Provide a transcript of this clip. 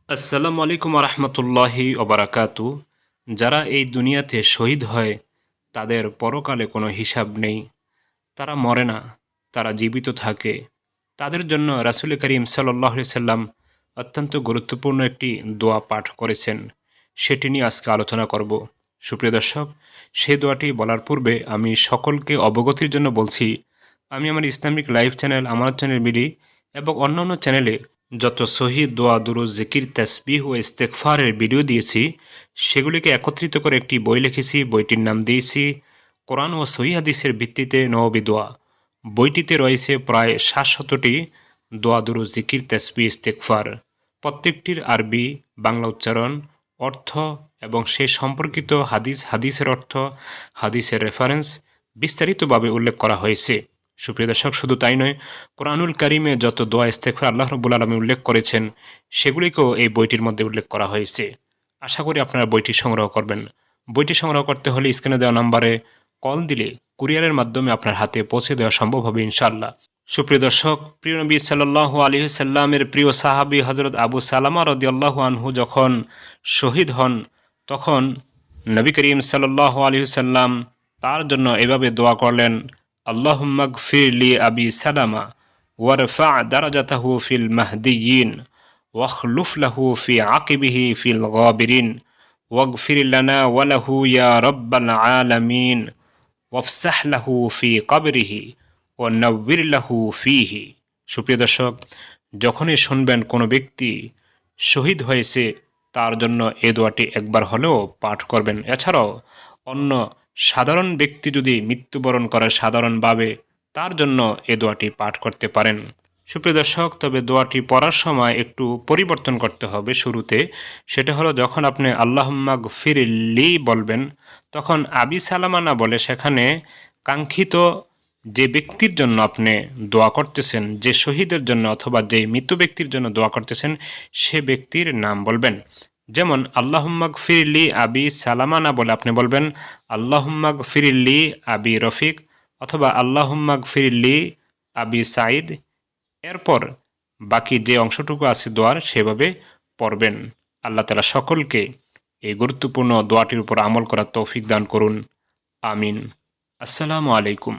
আসসালামু আলাইকুম রহমতুল্লাহি ওবারাকাতু। যারা এই দুনিয়াতে শহীদ হয় তাদের পরকালে কোনো হিসাব নেই। তারা মরে না, তারা জীবিত থাকে। তাদের জন্য রাসূল করিম সাল্লাল্লাহু আলাইহি সাল্লাম অত্যন্ত গুরুত্বপূর্ণ একটি দোয়া পাঠ করেছেন। সেটি নিয়ে আজকে আলোচনা করব। সুপ্রিয় দর্শক, সেই দোয়াটি বলার পূর্বে আমি সকলকে অবগতির জন্য বলছি, আমি আমার ইসলামিক লাইভ চ্যানেল আমার চ্যানেল মিলি এবং অন্যান্য চ্যানেলে যত সহিহ দোয়া দুরূদ জিকির তাসবিহ ও ইস্তেগফারের ভিডিও দিয়েছি সেগুলিকে একত্রিত করে একটি বই লিখেছি। বইটির নাম দিয়েছি কোরআন ও সহিহ হাদিসের ভিত্তিতে নববী দোয়া। বইটিতে রয়েছে প্রায় ৭০০টি দোয়া দুরূদ জিকির তাসবিহ ইস্তেগফার। প্রত্যেকটির আরবি বাংলা উচ্চারণ, অর্থ এবং সে সম্পর্কিত হাদিসের অর্থ, হাদিসের রেফারেন্স বিস্তারিতভাবে উল্লেখ করা হয়েছে। সুপ্রিয় দর্শক, শুধু তাই নয়, কোরআনুল কারিমে যত দোয়া ইস্তেগফার আল্লাহ রাব্বুল আলামিন উল্লেখ করেছেন সেগুলিকেও এই বইটির মধ্যে উল্লেখ করা হয়েছে। আশা করি আপনারা বইটি সংগ্রহ করবেন। বইটি সংগ্রহ করতে হলে স্ক্রিনে দেওয়া নম্বরে কল দিলে কুরিয়ারের মাধ্যমে আপনার হাতে পৌঁছে দেওয়া সম্ভব হবে ইনশাআল্লাহ। সুপ্রিয় দর্শক, প্রিয় নবী সাল্লাল্লাহু আলাইহি সাল্লামের প্রিয় সাহাবী হযরত আবু সালামা রাদিয়াল্লাহু আনহু যখন শহীদ হন, তখন নবী করিম সাল্লাল্লাহু আলাইহি সাল্লাম তার জন্য এভাবে দোয়া করলেন, আল্লাহুম্মা গফির লি আবি সালামা ওয়ারফা দারাজাতাহু ফিল মাহদিয়িন ওয়াখলুফ লাহু ফি আকিবিহি ফিল গাবিরিন ওয়াগফির লানা ওয়া লাহু ইয়া রাব্বাল আলামিন ওয়াফসাহ লাহু ফি কবরিহি ও নব্বির লাহু ফিহি। সুপ্রিয় দর্শক, যখনই শুনবেন কোনো ব্যক্তি শহীদ হয়েছে তার জন্য এ দোয়াটি একবার হলেও পাঠ করবেন। এছাড়াও অন্য সাধারণ ব্যক্তি যদি মৃত্যুবরণ করে সাধারণভাবে, তার জন্য এ দোয়াটি পাঠ করতে পারেন। সুপ্রিয় দর্শক, তবে দোয়াটি পড়ার সময় একটু পরিবর্তন করতে হবে শুরুতে। সেটা হলো, যখন আপনি আল্লাহুম্মা গফিরলি বলবেন তখন আবি সালামা না বলে সেখানে কাঙ্ক্ষিত যে ব্যক্তির জন্য আপনি দোয়া করতেছেন, যে শহীদের জন্য অথবা যে মৃত ব্যক্তির জন্য দোয়া করতেছেন, সে ব্যক্তির নাম বলবেন। যেমন আল্লাহুম্মা গফিরলি আবি সালামা না বলে আপনি বলবেন আল্লাহুম্মা গফিরলি আবি রফিক অথবা আল্লাহুম্মা গফিরলি আবি সাইদ। এরপর বাকি যে অংশটুকু আছে দোয়ার সেভাবে পড়বেন। আল্লাহ তাআলা সকলকে এই গুরুত্বপূর্ণ দোয়াটির উপর আমল করার তৌফিক দান করুন। আমিন। আসসালামু আলাইকুম।